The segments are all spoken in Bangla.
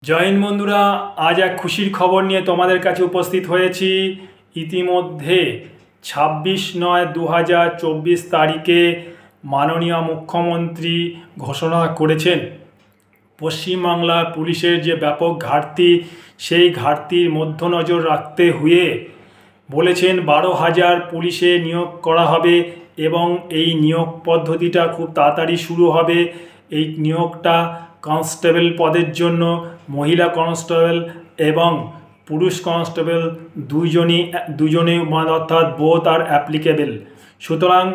জয় হিন্দ বন্ধুরা, আজ এক খুশির খবর নিয়ে তোমাদের কাছে উপস্থিত হয়েছি। ইতিমধ্যে 26/9/2024 তারিখে মাননীয় মুখ্যমন্ত্রী ঘোষণা করেছেন পশ্চিমবাংলা পুলিশের যে ব্যাপক ঘাটতি, সেই ঘাটতির মধ্যে নজর রাখতে হয়ে বলেছেন 12,000 পুলিশে নিয়োগ করা হবে এবং এই নিয়োগ পদ্ধতিটা খুব তাড়াতাড়ি শুরু হবে। এই নিয়োগটা কনস্টেবল পদের জন্য, মহিলা কনস্টেবল এবং পুরুষ কনস্টেবল দুজনেই অর্থাৎ বোথ আর অ্যাপ্লিকেবল। সুতরাং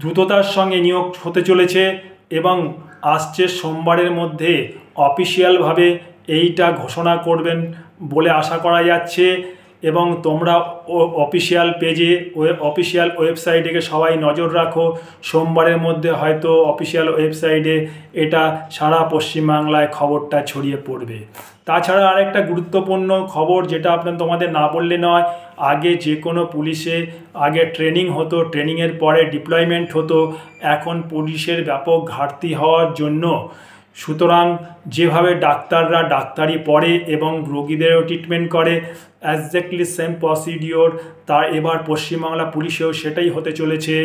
দ্রুততার সঙ্গে নিয়োগ হতে চলেছে এবং আসছে সোমবারের মধ্যে অফিসিয়ালভাবে এইটা ঘোষণা করবেন বলে আশা করা যাচ্ছে। এবং তোমরা অফিসিয়াল পেজে অফিসিয়াল ওয়েবসাইটে সবাই নজর রাখো। সোমবারের মধ্যে হয়তো অফিসিয়াল ওয়েবসাইটে এটা সারা পশ্চিমবাংলায় খবরটা ছড়িয়ে পড়বে। তাছাড়া আরেকটা গুরুত্বপূর্ণ খবর, যেটা তোমাদের না বললে নয়, আগে যে কোনো পুলিশে আগে ট্রেনিং হতো, ট্রেনিংয়ের পরে ডিপ্লয়মেন্ট হতো। এখন পুলিশের ব্যাপক ঘাটতি হওয়ার জন্য সুতরাং যেভাবে ডাক্তাররা ডাক্তারি পড়ে এবং রোগীদেরও ট্রিটমেন্ট করে, এক্স্যাক্টলি সেম প্রসিডিওর তার এবার পশ্চিমবাংলা পুলিশেও সেটাই হতে চলেছে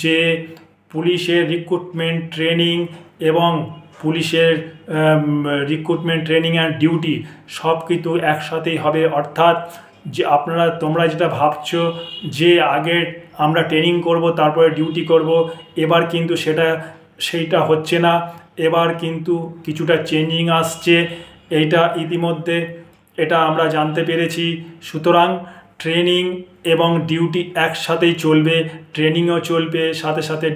যে পুলিশের রিক্রুটমেন্ট ট্রেনিং এবং পুলিশের রিক্রুটমেন্ট ট্রেনিং অ্যান্ড ডিউটি সব কিন্তু একসাথেই হবে। অর্থাৎ যে তোমরা যেটা ভাবছো যে আগে আমরা ট্রেনিং করব তারপরে ডিউটি করব, এবার কিন্তু সেইটা হচ্ছে না। এবার কিন্তু কিছুটা চেঞ্জিং আসছে, এইটা ইতিমধ্যে এটা আমরা জানতে পেরেছি। সুতরাং ট্রেনিং এবং ডিউটি একসাথেই চলবে, ট্রেনিংও চলবে সাথে সাথে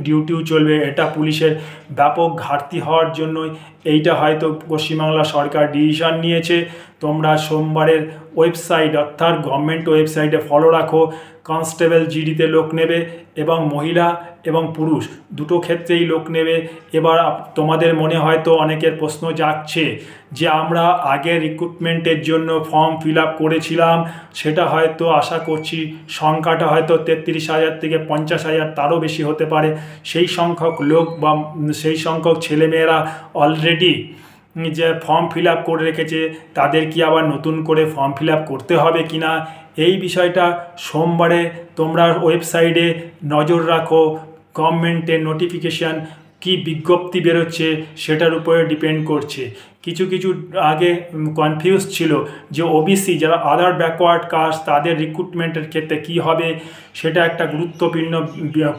ডিউটিও চলবে। এটা পুলিশের ব্যাপক ঘাটতি হওয়ার জন্যই এইটা হয়তো পশ্চিমবাংলা সরকার ডিসিশন নিয়েছে। তোমরা সোমবারের ওয়েবসাইট অর্থাৎ গভর্নমেন্ট ওয়েবসাইটে ফলো রাখো। কনস্টেবল জিডিতে লোক নেবে এবং মহিলা এবং পুরুষ দুটো ক্ষেত্রেই লোক নেবে। এবার তোমাদের মনে হয়তো অনেকের প্রশ্ন জাগছে যে আমরা আগে রিক্রুটমেন্টের জন্য ফর্ম ফিল আপ করেছিলাম, সেটা হয়তো আশা করছি সংখ্যাটা হয়তো 33,000 থেকে 50,000 তারও বেশি হতে পারে। সেই সংখ্যক লোক বা সেই সংখ্যক ছেলেমেয়েরা অলরেডি যে ফর্ম ফিল আপ করে রেখেছে, তাদের কি আবার নতুন করে ফর্ম ফিল আপ করতে হবে কি না, এই বিষয়টা সোমবারে তোমরা ওয়েবসাইটে নজর রাখো। গভর্নমেন্টের নোটিফিকেশান কি বিজ্ঞপ্তি বেরোচ্ছে সেটার উপরে ডিপেন্ড করছে। কিছু আগে কনফিউজ ছিল যে ওবিসি যারা আদার ব্যাকওয়ার্ড কাস্ট তাদের রিক্রুটমেন্টের ক্ষেত্রে কি হবে, সেটা একটা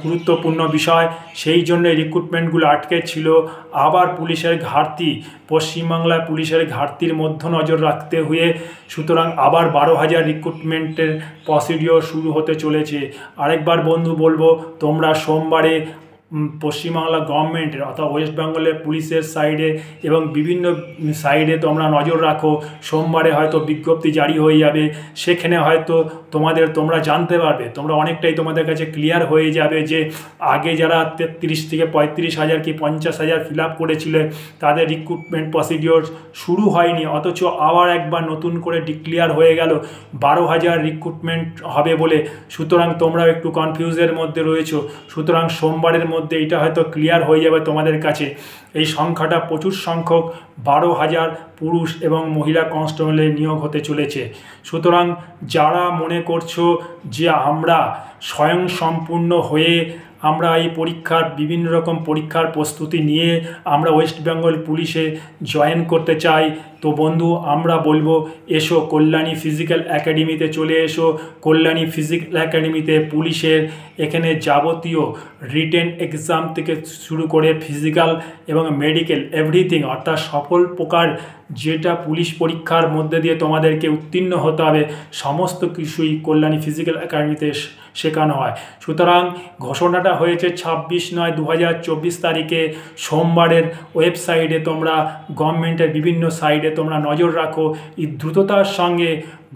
গুরুত্বপূর্ণ বিষয়। সেই জন্য রিক্রুটমেন্টগুলো আটকে ছিল। আবার পুলিশের ঘাটতি, পশ্চিমবাংলায় পুলিশের ঘাটতির মধ্যে নজর রাখতে হয়ে সুতরাং আবার 12,000 রিক্রুটমেন্টের প্রসিডিওর শুরু হতে চলেছে। আরেকবার বন্ধু বলবো, তোমরা সোমবারে পশ্চিমবাংলা গভর্নমেন্টের অর্থাৎ ওয়েস্ট বেঙ্গলের পুলিশের সাইডে এবং বিভিন্ন সাইডে তোমরা নজর রাখো। সোমবারে হয়তো বিজ্ঞপ্তি জারি হয়ে যাবে, সেখানে হয়তো তোমরা জানতে পারবে, তোমরা অনেকটাই তোমাদের কাছে ক্লিয়ার হয়ে যাবে যে আগে যারা 33 থেকে 35,000 কি 50,000 ফিল আপ করেছিল তাদের রিক্রুটমেন্ট প্রসিডিওর শুরু হয়নি, অথচ আবার একবার নতুন করে ডিক্লেয়ার হয়ে গেল 12,000 রিক্রুটমেন্ট হবে বলে। সুতরাং তোমরা একটু কনফিউজের মধ্যে রয়েছো। সুতরাং সোমবারের মধ্যে এটা হয়তো ক্লিয়ার হয়ে যাবে তোমাদের কাছে। এই সংখ্যাটা প্রচুর সংখ্যক 12,000 পুরুষ এবং মহিলা কনস্টেবলের নিয়োগ হতে চলেছে। সুতরাং যারা মনে করছো যে আমরা স্বয়ংসম্পূর্ণ হয়ে আমরা এই বিভিন্ন রকম পরীক্ষার প্রস্তুতি নিয়ে আমরা ওয়েস্ট বেঙ্গল পুলিশে জয়েন করতে চাই, তো বন্ধু আমরা বলবো এসো কল্যাণী ফিজিক্যাল একাডেমিতে চলে এসো। কল্যাণী ফিজিক্যাল একাডেমিতে পুলিশের এখানে যাবতীয় রিটেন এক্সাম থেকে শুরু করে ফিজিক্যাল এবং মেডিকেল এভরিথিং অর্থাৎ সকল প্রকার যেটা পুলিশ পরীক্ষার মধ্যে দিয়ে তোমাদেরকে উত্তীর্ণ হতে হবে সমস্ত কিছুই কল্যাণী ফিজিক্যাল একাডেমিতে শেখানো হয়। সুতরাং ঘোষণাটা হয়েছে 26/9/2024 তারিখে। সোমবারের ওয়েবসাইটে তোমরা গভর্নমেন্টের বিভিন্ন সাইডে তোমরা নজর রাখো। এই দ্রুততার সঙ্গে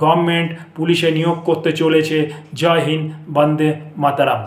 গভর্নমেন্ট পুলিশে নিয়োগ করতে চলেছে। জয় হিন্দ, বন্দে মাতরম।